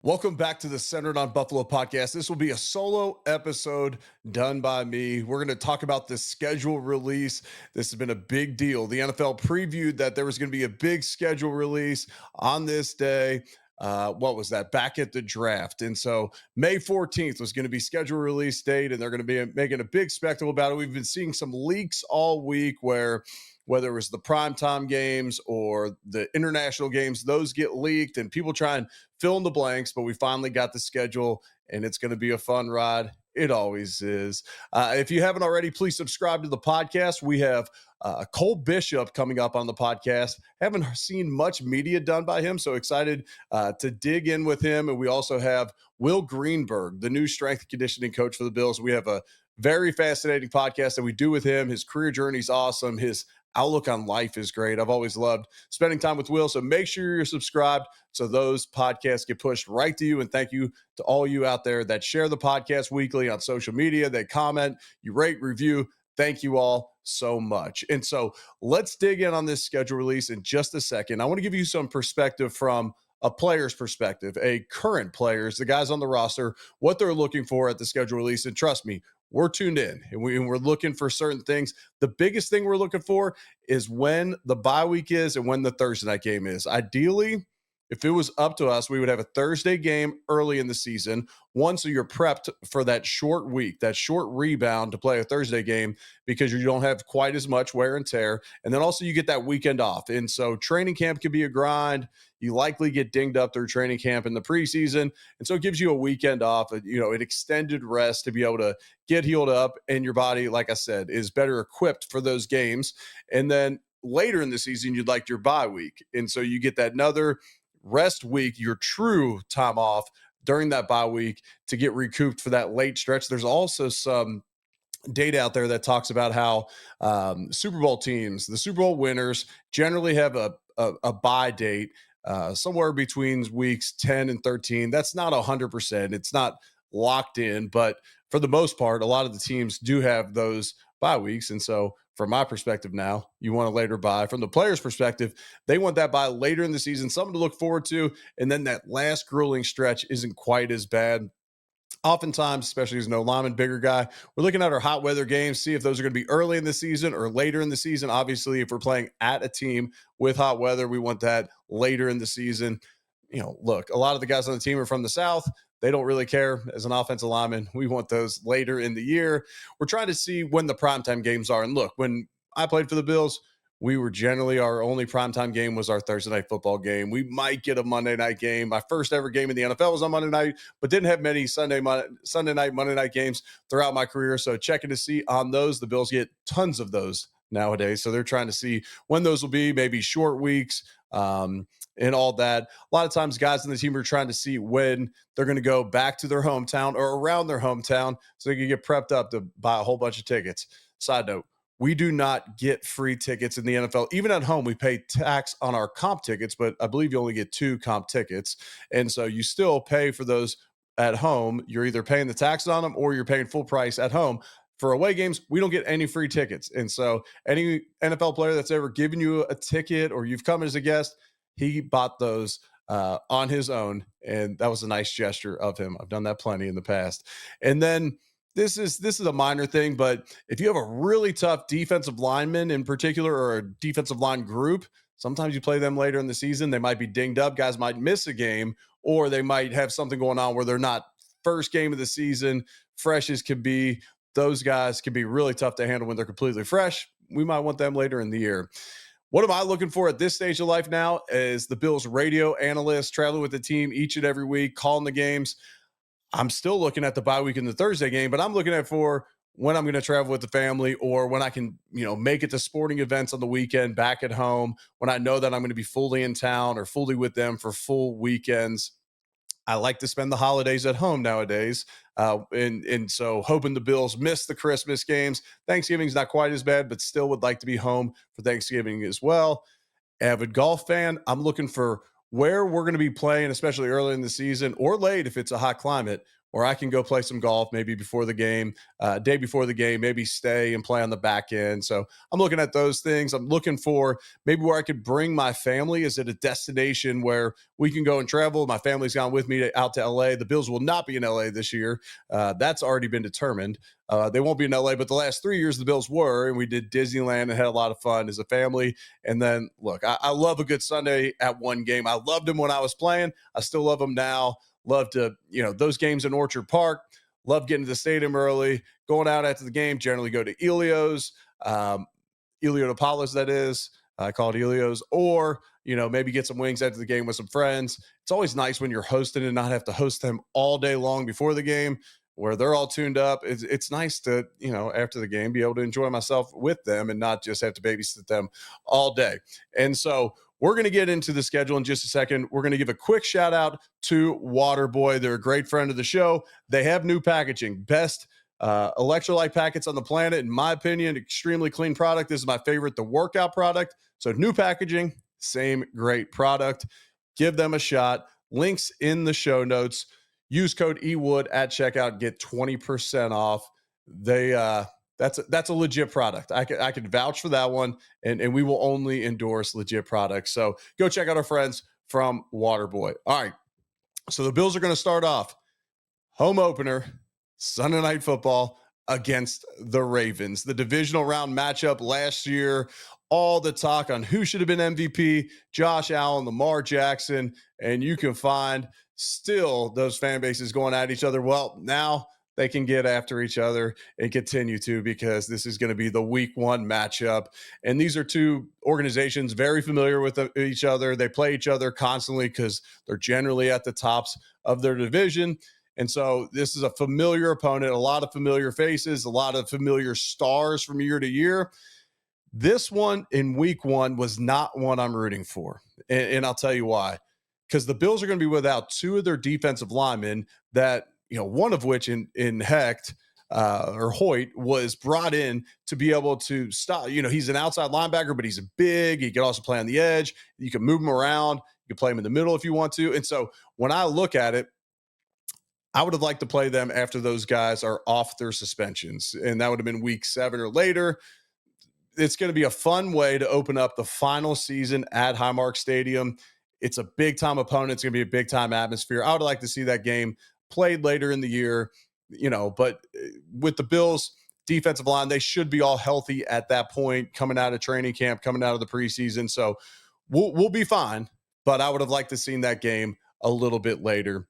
Welcome back to the Centered on Buffalo podcast. This will be a solo episode done by me. We're going to talk about the schedule release. This has been a big deal. The NFL previewed that there was going to be a big schedule release on this day. What was that? Back at the draft. And so May 14th was going to be schedule release date, and they're going to be making a big spectacle about it. We've been seeing some leaks all week where whether it was the primetime games or the international games, those get leaked and people try and fill in the blanks, but we finally got the schedule and it's going to be a fun ride. It always is. If you haven't already, please subscribe to the podcast. We have Cole Bishop coming up on the podcast. Haven't seen much media done by him, so excited to dig in with him. And we also have Will Greenberg, the new strength and conditioning coach for the Bills. We have a very fascinating podcast that we do with him. His career journey is awesome. His outlook on life is great. I've always loved spending time with Will. So make sure you're subscribed so those podcasts get pushed right to you. And thank you to all you out there that share the podcast weekly on social media, that comment, you rate, review. Thank you all so much. And so let's dig in on this schedule release in just a second. I want to give you some perspective from a player's perspective, a current players, the guys on the roster, what they're looking for at the schedule release. And trust me, we're tuned in and we're looking for certain things. The biggest thing we're looking for is when the bye week is and when the Thursday night game is. Ideally, if it was up to us, we would have a Thursday game early in the season. One, so you're prepped for that short week, that short rebound to play a Thursday game because you don't have quite as much wear and tear. And then also you get that weekend off. And so training camp can be a grind. You likely get dinged up through training camp in the preseason. And so it gives you a weekend off, an extended rest to be able to get healed up. And your body, like I said, is better equipped for those games. And then later in the season, you'd like your bye week. And so you get that another rest week, your true time off during that bye week to get recouped for that late stretch. There's also some data out there that talks about how Super Bowl teams, the Super Bowl winners, generally have a bye date somewhere between weeks 10 and 13. That's not 100%. It's not locked in, but for the most part, a lot of the teams do have those bye weeks. And so from my perspective now, you want a later bye. From the player's perspective, they want that bye later in the season, something to look forward to. And then that last grueling stretch isn't quite as bad. Oftentimes, especially as no lineman, bigger guy, we're looking at our hot weather games, see if those are going to be early in the season or later in the season. Obviously, if we're playing at a team with hot weather, we want that later in the season. Look, a lot of the guys on the team are from the South. They don't really care as an offensive lineman. We want those later in the year. We're trying to see when the primetime games are. And look, when I played for the Bills, we were generally our only primetime game was our Thursday night football game. We might get a Monday night game. My first ever game in the NFL was on Monday night, but didn't have many Sunday night, Monday night games throughout my career. So checking to see on those, the Bills get tons of those nowadays. So they're trying to see when those will be, maybe short weeks, and all that. A lot of times guys in the team are trying to see when they're going to go back to their hometown or around their hometown so they can get prepped up to buy a whole bunch of tickets. Side note, we do not get free tickets in the NFL. Even at home, we pay tax on our comp tickets, but I believe you only get 2 comp tickets. And so you still pay for those at home. You're either paying the tax on them or you're paying full price at home. For away games, we don't get any free tickets. And so any NFL player that's ever given you a ticket or you've come as a guest, he bought those on his own. And that was a nice gesture of him. I've done that plenty in the past. And then this is a minor thing, but if you have a really tough defensive lineman in particular or a defensive line group, sometimes you play them later in the season. They might be dinged up. Guys might miss a game, or they might have something going on where they're not first game of the season, fresh as can be. Those guys can be really tough to handle when they're completely fresh. We might want them later in the year. What am I looking for at this stage of life now as the Bills radio analyst, traveling with the team each and every week, calling the games? I'm still looking at the bye week and the Thursday game, but I'm looking at for when I'm going to travel with the family or when I can, make it to sporting events on the weekend back at home, when I know that I'm going to be fully in town or fully with them for full weekends. I like to spend the holidays at home nowadays. And so hoping the Bills miss the Christmas games. Thanksgiving's not quite as bad, but still would like to be home for Thanksgiving as well. Avid golf fan, I'm looking for where we're going to be playing, especially early in the season or late if it's a hot climate, or I can go play some golf maybe before the game, day before the game, maybe stay and play on the back end. So I'm looking at those things. I'm looking for maybe where I could bring my family. Is it a destination where we can go and travel? My family's gone with me out to LA. The Bills will not be in LA this year. That's already been determined. They won't be in LA, but the last 3 years the Bills were, and we did Disneyland and had a lot of fun as a family. And then, look, I love a good Sunday at one game. I loved them when I was playing. I still love them now. Love to, those games in Orchard Park. Love getting to the stadium early, going out after the game. Generally go to Elio's, Elionopolis, that is. I call it Elio's, or maybe get some wings after the game with some friends. It's always nice when you're hosting and not have to host them all day long before the game, where they're all tuned up. It's nice to, after the game, be able to enjoy myself with them and not just have to babysit them all day. And so we're going to get into the schedule in just a second. We're going to give a quick shout out to Waterboy. They're a great friend of the show. They have new packaging, best electrolyte packets on the planet. In my opinion, extremely clean product. This is my favorite, the workout product. So new packaging, same great product. Give them a shot. Links in the show notes. Use code EWOOD at checkout. Get 20% off. That's a legit product. I could vouch for that one, and we will only endorse legit products. So go check out our friends from Waterboy. All right. So the Bills are going to start off home opener, Sunday Night Football against the Ravens. The divisional round matchup last year, all the talk on who should have been MVP, Josh Allen, Lamar Jackson, and you can find still those fan bases going at each other. Well, now they can get after each other and continue to, because this is going to be the week one matchup. And these are two organizations very familiar with each other. They play each other constantly because they're generally at the tops of their division. And so this is a familiar opponent, a lot of familiar faces, a lot of familiar stars from year to year. This one in week one was not one I'm rooting for. And I'll tell you why. Because the Bills are going to be without two of their defensive linemen that, one of which in Hecht or Hoyt was brought in to be able to stop. He's an outside linebacker, but he's big. He can also play on the edge. You can move him around. You can play him in the middle if you want to. And so when I look at it, I would have liked to play them after those guys are off their suspensions. And that would have been week 7 or later. It's going to be a fun way to open up the final season at Highmark Stadium. It's a big time opponent. It's going to be a big time atmosphere. I would like to see that game played later in the year, but with the Bills defensive line, they should be all healthy at that point, coming out of training camp, coming out of the preseason. So we'll be fine, but I would have liked to seen that game a little bit later.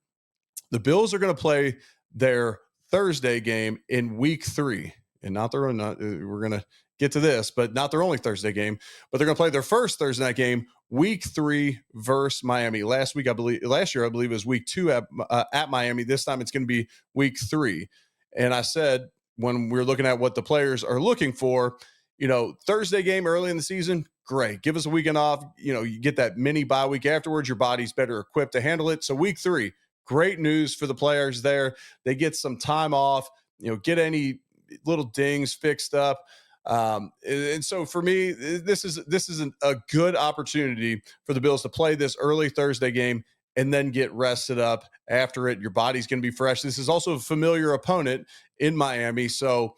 The Bills are going to play their Thursday game in week 3, and we're going to get to this, but not their only Thursday game, but they're going to play their first Thursday night game, week 3 versus Miami. Last year, I believe it was week 2 at Miami. This time it's going to be week 3. And I said, when we're looking at what the players are looking for, Thursday game early in the season, great. Give us a weekend off. You get that mini bye week afterwards. Your body's better equipped to handle it. So week 3, great news for the players there. They get some time off, get any little dings fixed up. And so for me, this is a good opportunity for the Bills to play this early Thursday game and then get rested up after it. Your body's going to be fresh. This is also a familiar opponent in Miami. So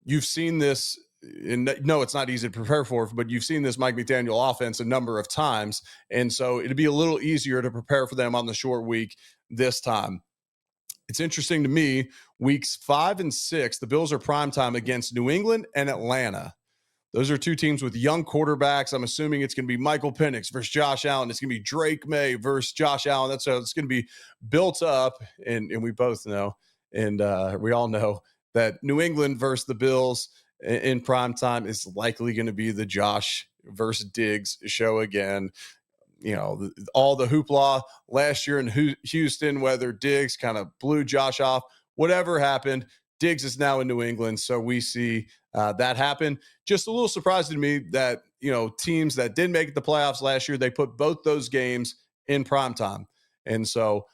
you've seen this, and no, it's not easy to prepare for, but you've seen this Mike McDaniel offense a number of times. And so it'd be a little easier to prepare for them on the short week this time. It's interesting to me, weeks 5 and 6, the Bills are primetime against New England and Atlanta. Those are two teams with young quarterbacks. I'm assuming it's going to be Michael Penix versus Josh Allen. It's going to be Drake May versus Josh Allen. That's how it's going to be built up. And we both know, and we all know, that New England versus the Bills in primetime is likely going to be the Josh versus Diggs show again. All the hoopla last year in Houston, whether Diggs kind of blew Josh off, whatever happened, Diggs is now in New England. So we see that happen. Just a little surprising to me that, teams that did make the playoffs last year, they put both those games in primetime. And so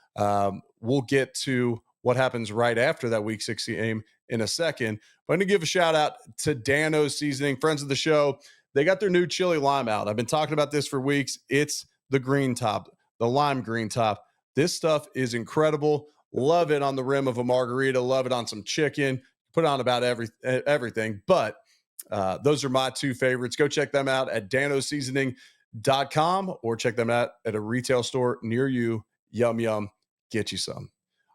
we'll get to what happens right after that week 6 game in a second. But I'm going to give a shout out to Dano's Seasoning, friends of the show. They got their new chili lime out. I've been talking about this for weeks. It's the green top, the lime green top. This stuff is incredible. Love it on the rim of a margarita. Love it on some chicken. Put on about everything. But those are my two favorites. Go check them out at danoseasoning.com or check them out at a retail store near you. Yum, yum. Get you some.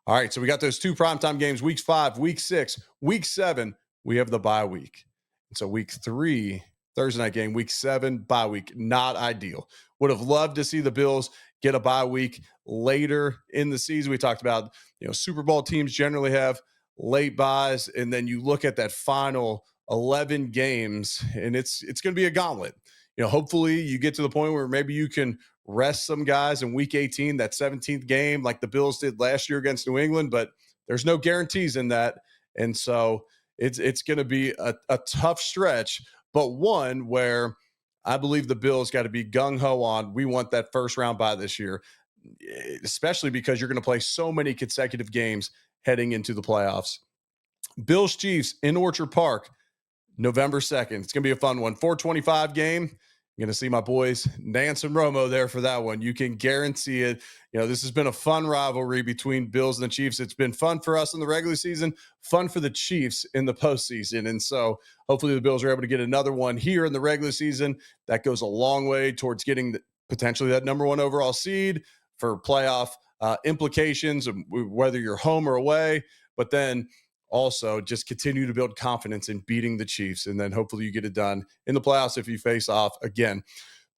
All right. So we got those two primetime games, week 5, week 6, week 7. We have the bye week. And so week 3, Thursday night game, week 7, bye week. Not ideal. Would have loved to see the Bills get a bye week later in the season. We talked about, Super Bowl teams generally have late buys, and then you look at that final 11 games, and it's going to be a gauntlet. Hopefully you get to the point where maybe you can rest some guys in week 18, that 17th game, like the Bills did last year against New England, but there's no guarantees in that. And so it's going to be a tough stretch, but one where I believe the Bills got to be gung-ho on. We want that first round bye this year, especially because you're going to play so many consecutive games heading into the playoffs. Bills Chiefs in Orchard Park, November 2nd. It's going to be a fun one. 425 game. You're going to see my boys Nance and Romo there for that one. You can guarantee it. This has been a fun rivalry between Bills and the Chiefs. It's been fun for us in the regular season, fun for the Chiefs in the postseason. And so hopefully the Bills are able to get another one here in the regular season. That goes a long way towards getting potentially that number 1 overall seed for playoff implications, whether you're home or away. But then also just continue to build confidence in beating the Chiefs. And then hopefully you get it done in the playoffs if you face off again.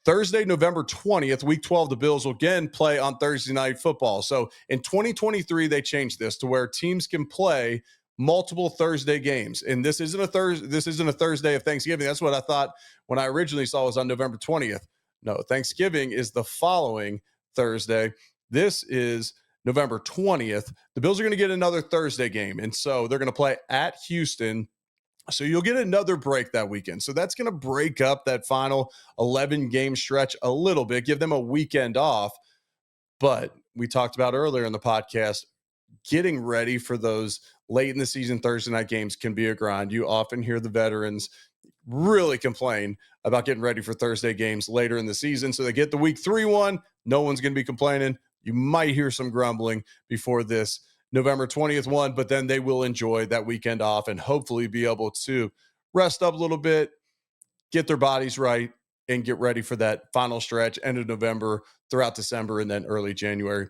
Thursday, November 20th, week 12, the Bills will again play on Thursday Night Football. So in 2023, they changed this to where teams can play multiple Thursday games. And this isn't a Thursday of Thanksgiving. That's what I thought when I originally saw it was on November 20th. No, Thanksgiving is the following Thursday. This is November 20th. The Bills are going to get another Thursday game. And so they're going to play at Houston. So you'll get another break that weekend. So that's going to break up that final 11 game stretch a little bit, give them a weekend off. But we talked about earlier in the podcast, getting ready for those late in the season Thursday night games can be a grind. You often hear the veterans really complain about getting ready for Thursday games later in the season. So they get the week 3 one. No one's going to be complaining. You might hear some grumbling before this November 20th one, but then they will enjoy that weekend off and hopefully be able to rest up a little bit, get their bodies right, and get ready for that final stretch, end of November, throughout December, and then early January.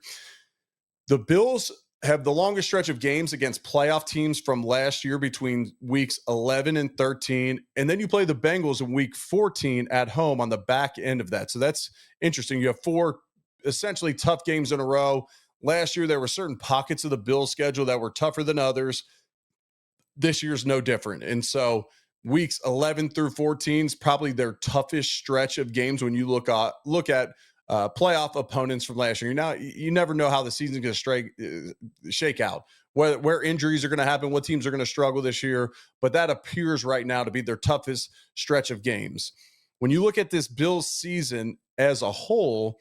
The Bills have the longest stretch of games against playoff teams from last year between weeks 11 and 13. And then you play the Bengals in week 14 at home on the back end of that. So that's interesting. You have 4 essentially tough games in a row. Last year, there were certain pockets of the Bills schedule that were tougher than others. This year's no different. And so weeks 11 through 14 is probably their toughest stretch of games when you look at playoff opponents from last year. You never know how the season's going to shake out, where injuries are going to happen, what teams are going to struggle this year. But that appears right now to be their toughest stretch of games. When you look at this Bills season as a whole,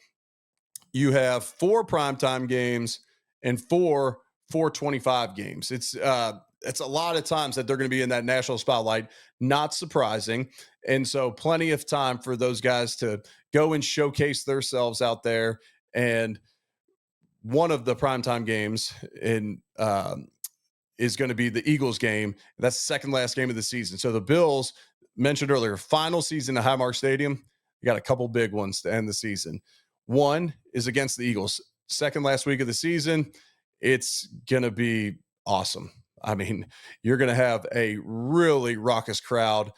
you have 4 primetime games and 4 425 games. It's a lot of times that they're going to be in that national spotlight. Not surprising. And so plenty of time for those guys to go and showcase themselves out there. And one of the primetime games is going to be the Eagles game. That's the second last game of the season. So the Bills, mentioned earlier, final season at Highmark Stadium. You got a couple big ones to end the season. One is against the Eagles. Second last week of the season. It's going to be awesome. I mean, you're going to have a really raucous crowd.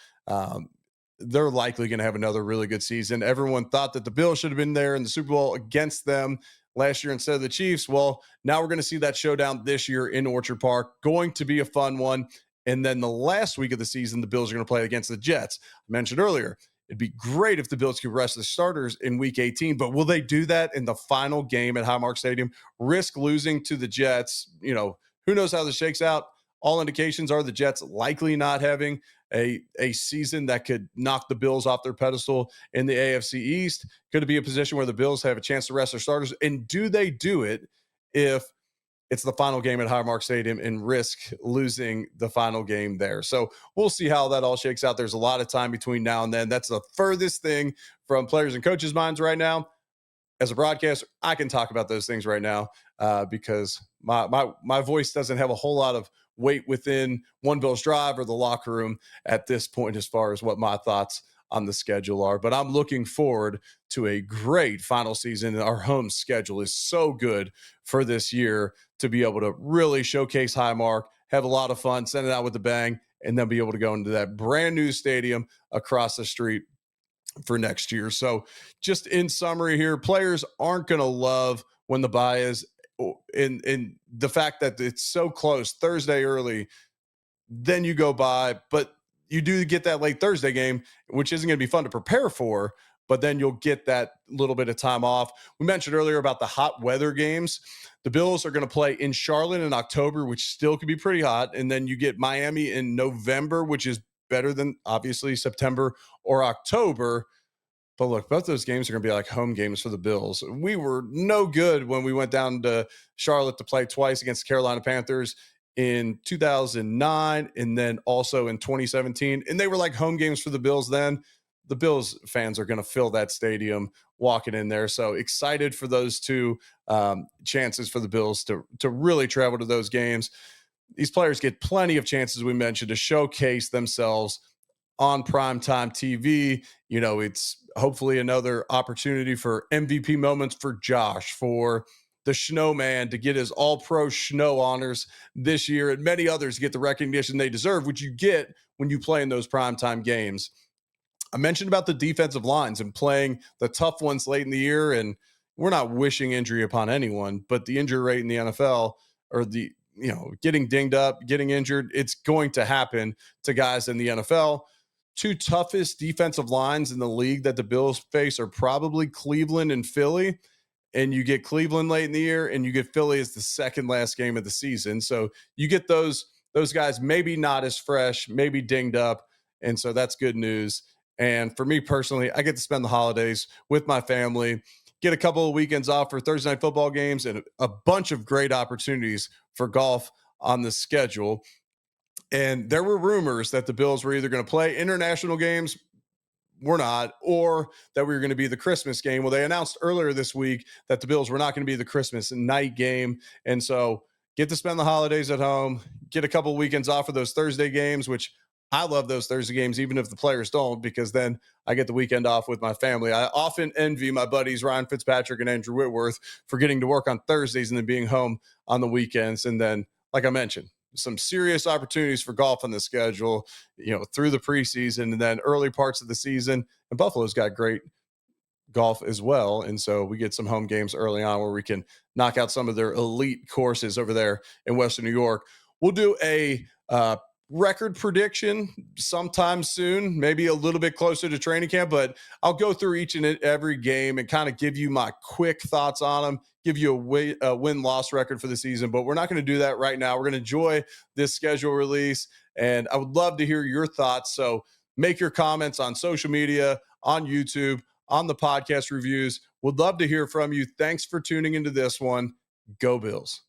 They're likely going to have another really good season. Everyone thought that the Bills should have been there in the Super Bowl against them last year instead of the Chiefs. Well, now we're going to see that showdown this year in Orchard Park. Going to be a fun one. And then the last week of the season, the Bills are going to play against the Jets. I mentioned earlier, it'd be great if the Bills could rest the starters in week 18, but will they do that in the final game at Highmark Stadium? Risk losing to the Jets? Who knows how this shakes out? All indications are the Jets likely not having a season that could knock the Bills off their pedestal in the AFC East. Could it be a position where the Bills have a chance to rest their starters? And do they do it if it's the final game at Highmark Stadium and risk losing the final game there? So we'll see how that all shakes out. There's a lot of time between now and then. That's the furthest thing from players and coaches' minds right now. as a broadcaster, I can talk about those things right now because my voice doesn't have a whole lot of weight within One Bills Drive or the locker room at this point as far as what my thoughts on the schedule are. But I'm looking forward to a great final season. Our home schedule is so good for this year to be able to really showcase Highmark, have a lot of fun, send it out with a bang, and then be able to go into that brand new stadium across the street for next year. So, just in summary here, players aren't going to love when the bye is in the fact that it's so close Thursday early, then you go by, but you do get that late Thursday game, which isn't going to be fun to prepare for. But then you'll get that little bit of time off. We mentioned earlier about the hot weather games. The Bills are going to play in Charlotte in October, which still could be pretty hot. And then you get Miami in November, which is better than obviously September or October. But look, both those games are going to be like home games for the Bills. We were no good when we went down to Charlotte to play twice against the Carolina Panthers in 2009 and then also in 2017. And they were like home games for the Bills then. The Bills fans are going to fill that stadium walking in there. So excited for those two chances for the Bills to really travel to those games. These players get plenty of chances, we mentioned, to showcase themselves on primetime TV. You know, it's hopefully another opportunity for MVP moments for Josh, for the Snowman to get his all pro Snow honors this year, and many others get the recognition they deserve, which you get when you play in those primetime games. I mentioned about the defensive lines and playing the tough ones late in the year, and we're not wishing injury upon anyone, but the injury rate in the NFL or the getting dinged up, getting injured, it's going to happen to guys in the NFL. Two toughest defensive lines in the league that the Bills face are probably Cleveland and Philly. And you get Cleveland late in the year, and you get Philly as the second last game of the season. So you get those guys maybe not as fresh, maybe dinged up, and so that's good news. And for me personally, I get to spend the holidays with my family, get a couple of weekends off for Thursday night football games, and a bunch of great opportunities for golf on the schedule. And there were rumors that the Bills were either going to play international games, we're not, or that we were going to be the Christmas game. Well, they announced earlier this week that the Bills were not going to be the Christmas night game. And so get to spend the holidays at home, get a couple of weekends off of those Thursday games, which I love those Thursday games, even if the players don't, because then I get the weekend off with my family. I often envy my buddies, Ryan Fitzpatrick and Andrew Whitworth, for getting to work on Thursdays and then being home on the weekends. And then, like I mentioned, some serious opportunities for golf on the schedule, through the preseason and then early parts of the season. And Buffalo's got great golf as well. And so we get some home games early on where we can knock out some of their elite courses over there in Western New York. We'll do a record prediction sometime soon, maybe a little bit closer to training camp, but I'll go through each and every game and kind of give you my quick thoughts on them, give you a win-loss record for the season, but we're not going to do that right now. We're going to enjoy this schedule release, and I would love to hear your thoughts. So make your comments on social media, on YouTube, on the podcast reviews. Would love to hear from you. Thanks for tuning into this one. Go Bills.